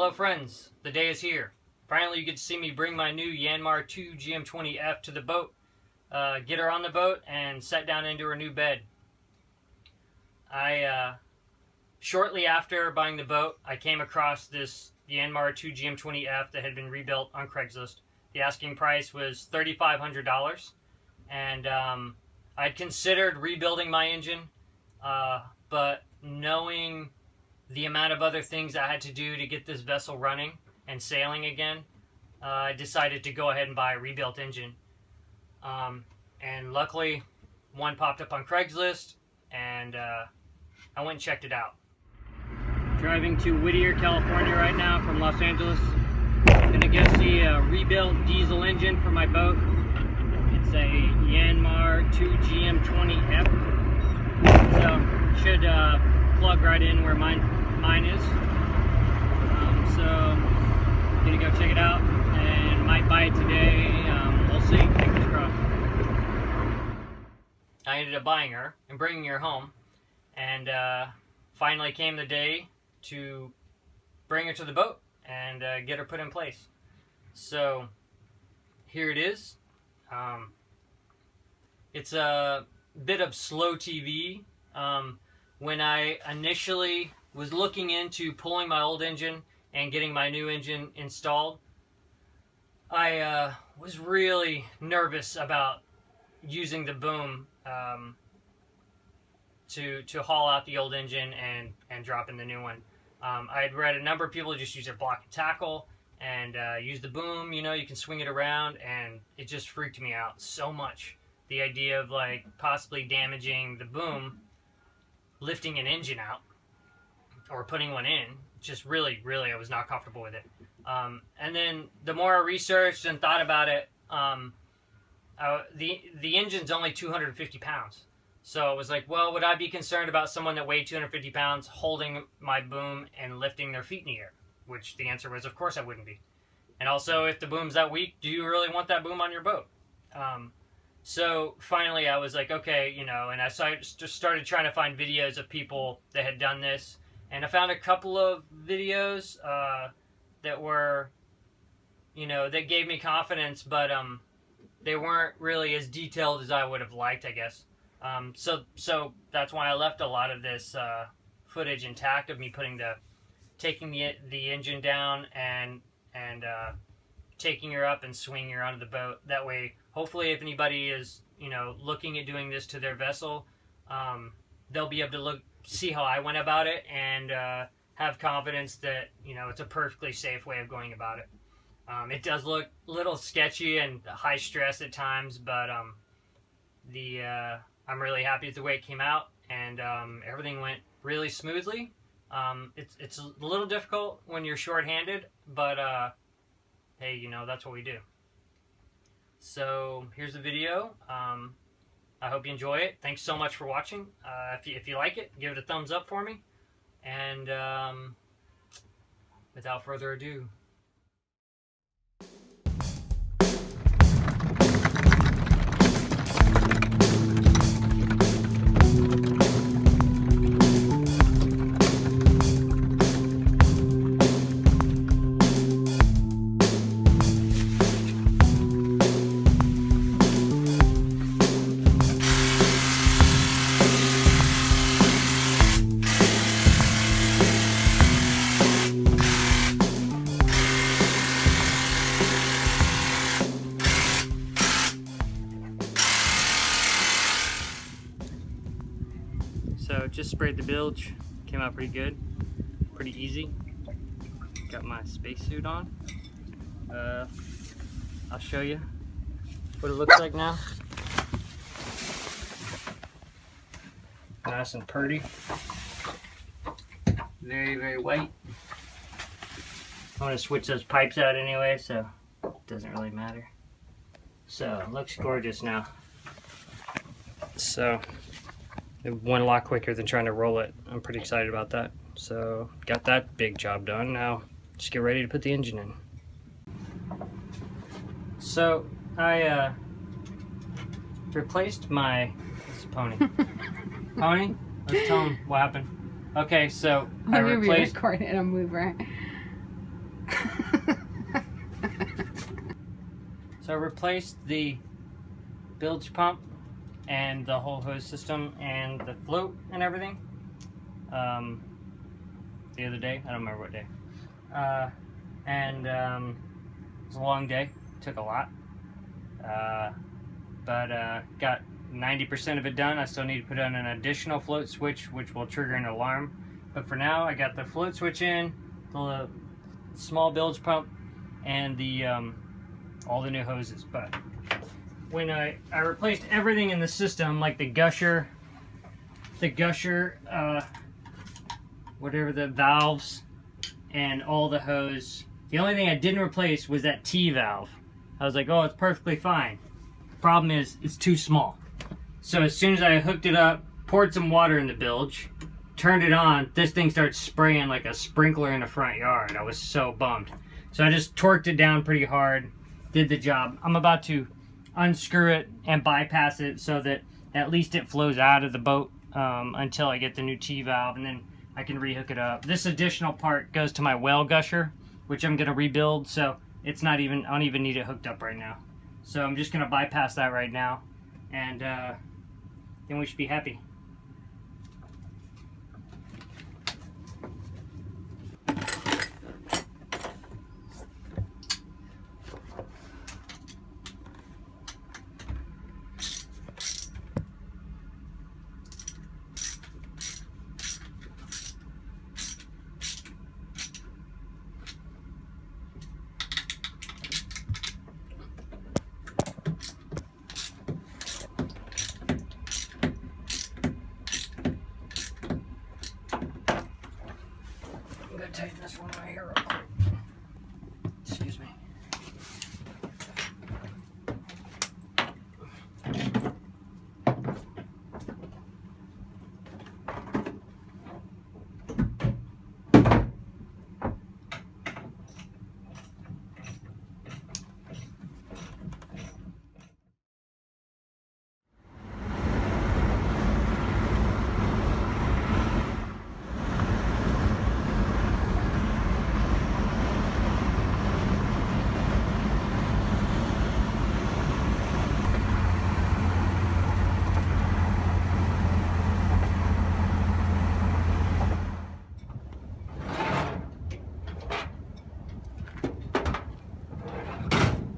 Hello friends, the day is here. Finally you get to see me bring my new Yanmar 2 GM20F to the boat, get her on the boat, and set down into her new bed. Shortly after buying the boat, I came across this Yanmar 2 GM20F that had been rebuilt on Craigslist. The asking price was $3,500, and I'd considered rebuilding my engine, but knowing the amount of other things I had to do to get this vessel running and sailing again, I decided to go ahead and buy a rebuilt engine. And luckily, one popped up on Craigslist, and I went and checked it out. Driving to Whittier, California right now from Los Angeles. Gonna go see a rebuilt diesel engine for my boat. It's a Yanmar 2 GM20F. So should plug right in where mine is. So gonna go check it out and might buy it today. We'll see. Fingers crossed. I ended up buying her and bringing her home, and finally came the day to bring her to the boat and get her put in place. So here it is. It's a bit of slow TV. When I initially was looking into pulling my old engine and getting my new engine installed, I was really nervous about using the boom to haul out the old engine and drop in the new one. I had read a number of people just use their block and tackle and use the boom. You know, you can swing it around, and it just freaked me out so much. The idea of like possibly damaging the boom, lifting an engine out, or putting one in, just really, I was not comfortable with it. And then the more I researched and thought about it, the engine's only 250 pounds. So it was like, well, would I be concerned about someone that weighed 250 pounds holding my boom and lifting their feet in the air? Which the answer was, of course I wouldn't be. And also, if the boom's that weak, do you really want that boom on your boat? So finally I was like, okay, you know, and I just started trying to find videos of people that had done this. And I found a couple of videos that were, you know, that gave me confidence, but they weren't really as detailed as I would have liked, I guess. So that's why I left a lot of this footage intact of me taking the engine down and taking her up and swinging her onto the boat. That way, hopefully, if anybody is, you know, looking at doing this to their vessel, they'll be able to see how I went about it and have confidence that, you know, it's a perfectly safe way of going about it. It does look a little sketchy and high stress at times, but I'm really happy with the way it came out, and everything went really smoothly. It's a little difficult when you're short-handed, but hey, you know, that's what we do. So here's the video. I hope you enjoy it. Thanks so much for watching. If you like it, give it a thumbs up for me. And without further ado, so just sprayed the bilge, came out pretty good, pretty easy. Got my spacesuit on. I'll show you what it looks like now. Nice and pretty. Very white. I'm gonna switch those pipes out anyway, so it doesn't really matter. So it looks gorgeous now. So it went a lot quicker than trying to roll it. I'm pretty excited about that. So got that big job done. Now just get ready to put the engine in. So I replaced my pony. Pony? Let's tell him what happened. Okay, so I replaced. Recording a mover. So I replaced the bilge pump and the whole hose system and the float and everything the other day. I don't remember what day. It was a long day. Took a lot. But got 90% of it done. I still need to put on an additional float switch, which will trigger an alarm. But for now, I got the float switch in, the small bilge pump, and the all the new hoses. But when I replaced everything in the system, like the gusher, whatever, the valves, and all the hose, the only thing I didn't replace was that T valve. I was like, oh, it's perfectly fine. The problem is, it's too small. So as soon as I hooked it up, poured some water in the bilge, turned it on, this thing starts spraying like a sprinkler in the front yard. I was so bummed. So I just torqued it down pretty hard, did the job. I'm about to unscrew it and bypass it so that at least it flows out of the boat until I get the new T valve, and then I can rehook it up. This additional part goes to my well gusher, which I'm gonna rebuild, so it's not even, I don't even need it hooked up right now. So I'm just gonna bypass that right now, and then we should be happy. I'm gonna tighten this one right here real quick. Excuse me.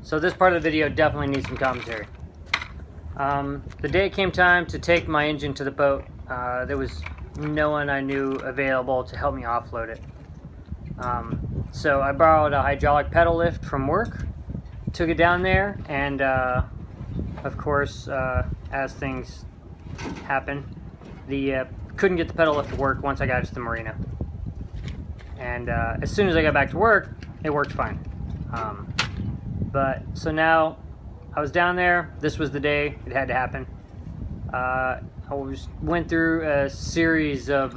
So this part of the video definitely needs some commentary. The day it came time to take my engine to the boat, there was no one I knew available to help me offload it. So I borrowed a hydraulic pedal lift from work, took it down there, and of course, as things happen, couldn't get the pedal lift to work once I got it to the marina. And as soon as I got back to work, it worked fine. But so now I was down there. This was the day it had to happen. I went through a series of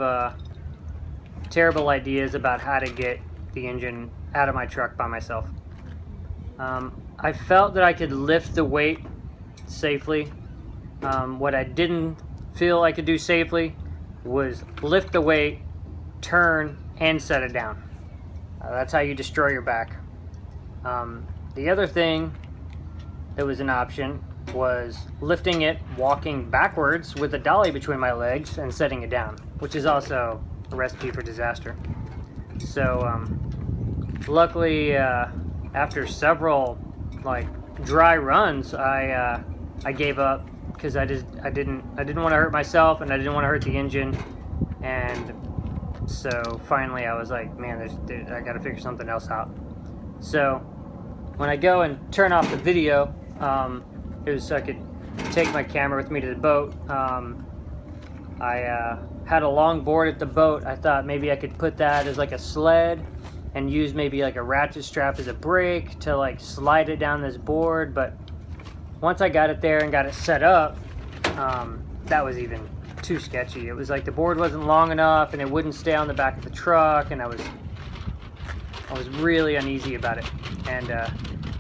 terrible ideas about how to get the engine out of my truck by myself. I felt that I could lift the weight safely. What I didn't feel I could do safely was lift the weight, turn, and set it down. That's how you destroy your back. The other thing that was an option was lifting it, walking backwards with a dolly between my legs and setting it down, which is also a recipe for disaster. So luckily, after several dry runs, I gave up because I didn't want to hurt myself, and I didn't want to hurt the engine. And so finally I was like, man, I got to figure something else out. So when I go and turn off the video, it was so I could take my camera with me to the boat. I had a long board at the boat. I thought maybe I could put that as like a sled and use maybe like a ratchet strap as a brake to like slide it down this board. But once I got it there and got it set up, that was even too sketchy. It was like the board wasn't long enough and it wouldn't stay on the back of the truck, and I was really uneasy about it. And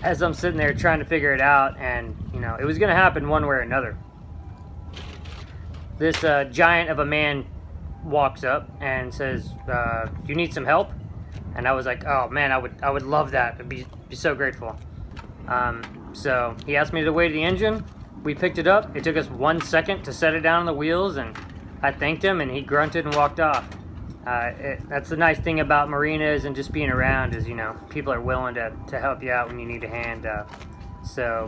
as I'm sitting there trying to figure it out, and it was gonna happen one way or another, this giant of a man walks up and says, do you need some help? And I was like, oh man, I would love that. I'd be so grateful. So he asked me to weigh the engine. We picked it up. It took us 1 second to set it down on the wheels, and I thanked him, and he grunted and walked off. That's the nice thing about marinas and just being around is, you know, people are willing to help you out when you need a hand.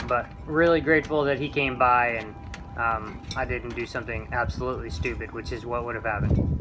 But really grateful that he came by, and I didn't do something absolutely stupid, which is what would have happened.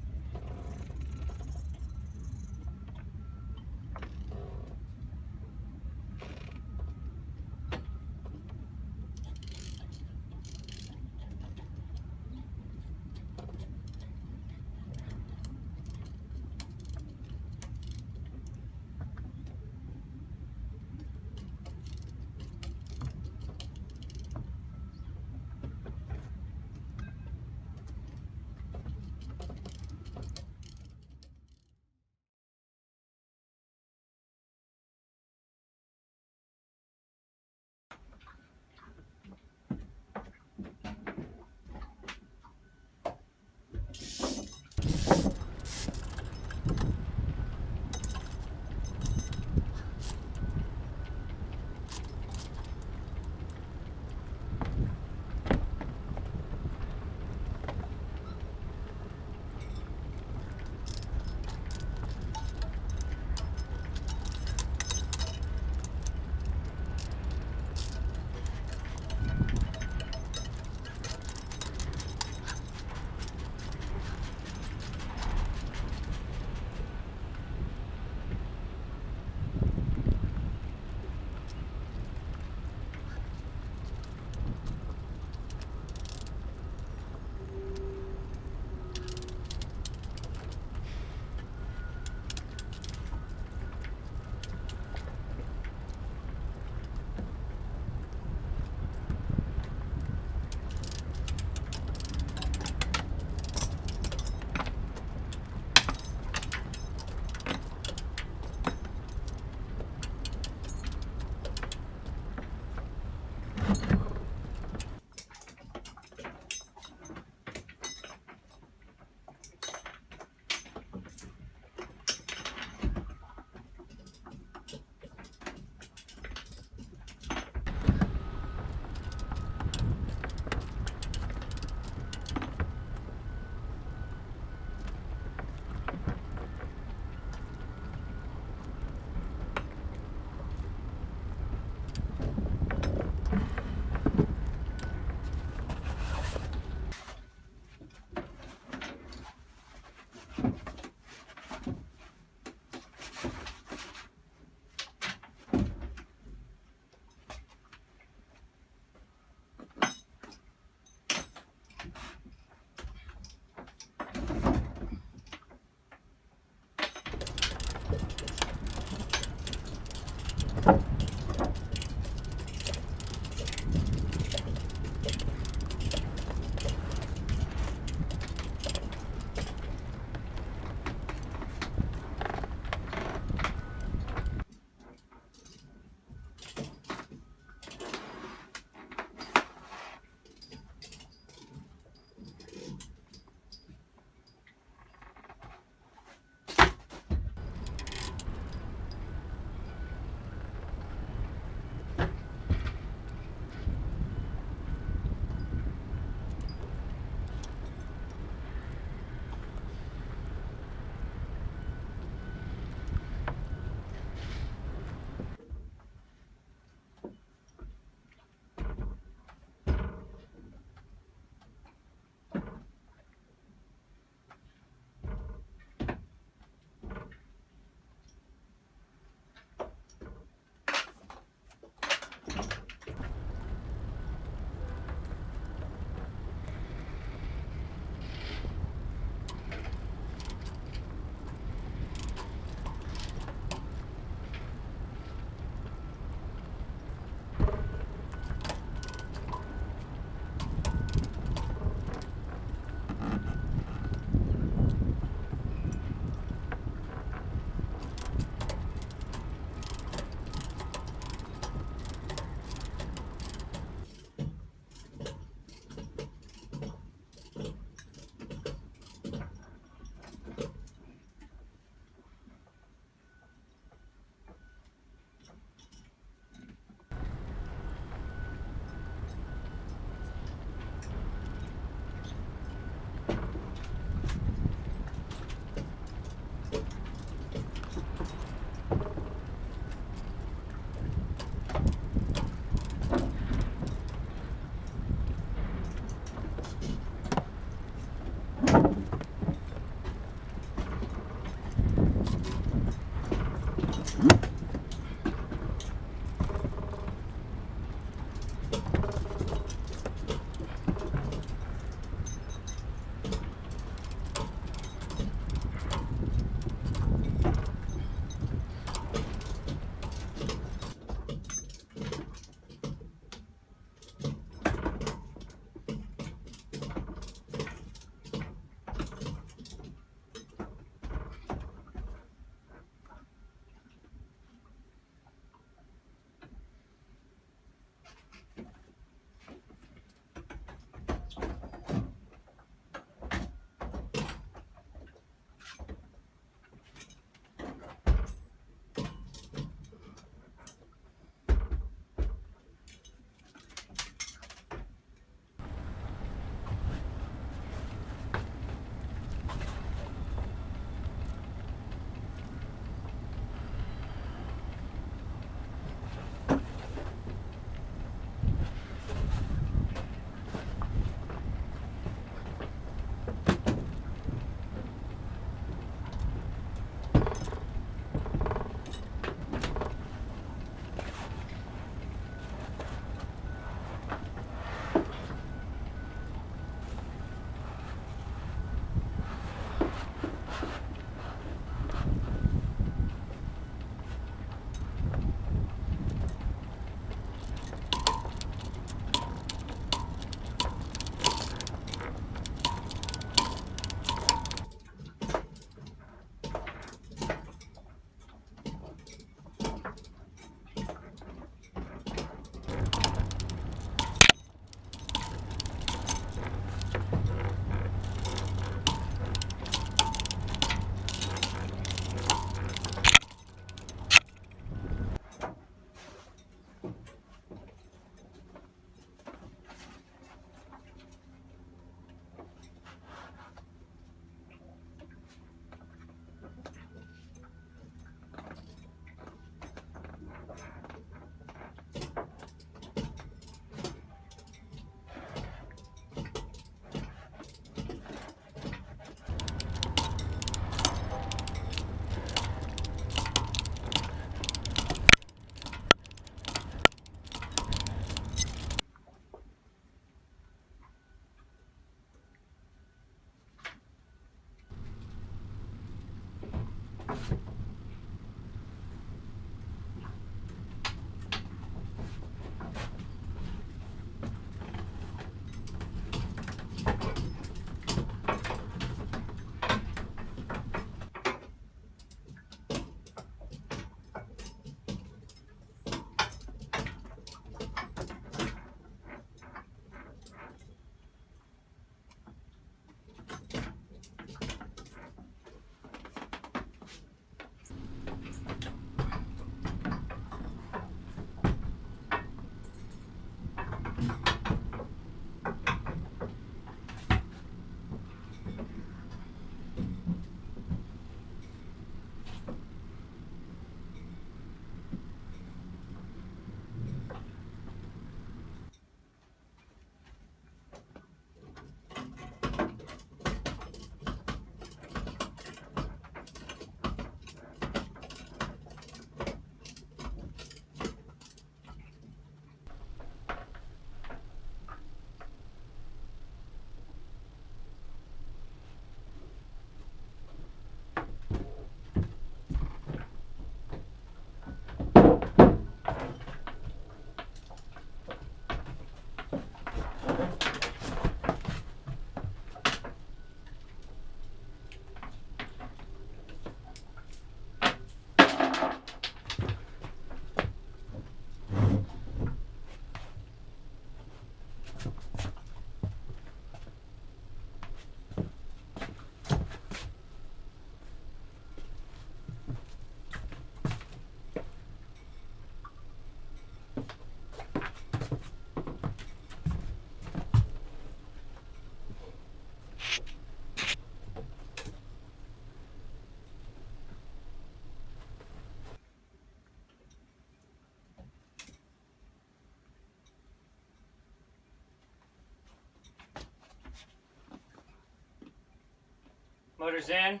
Motor's in.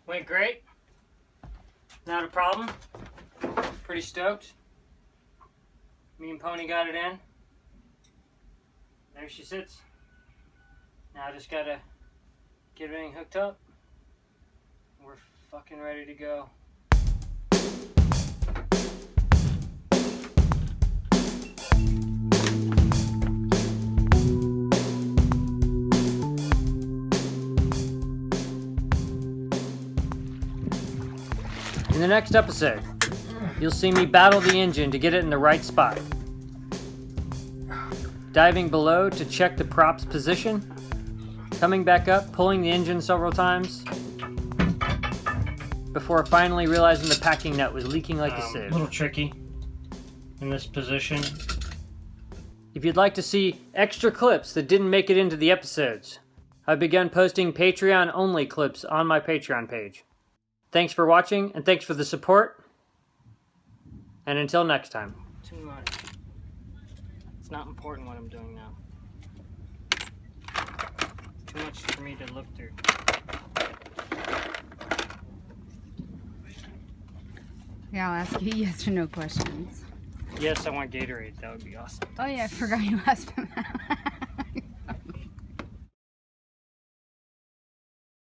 Went great. Not a problem. pretty stoked. Me and Pony got it in. There she sits. Now I just gotta get everything hooked up. We're fucking ready to go. In the next episode, you'll see me battle the engine to get it in the right spot. Diving below to check the prop's position. Coming back up, pulling the engine several times. Before finally realizing the packing nut was leaking like a sieve. A little tricky in this position. If you'd like to see extra clips that didn't make it into the episodes, I've begun posting Patreon-only clips on my Patreon page. Thanks for watching, and thanks for the support. And until next time. Too much. It's not important what I'm doing now. Too much for me to look through. Yeah, I'll ask you yes or no questions. Yes, I want Gatorade. That would be awesome. Oh yeah, I forgot you asked him that.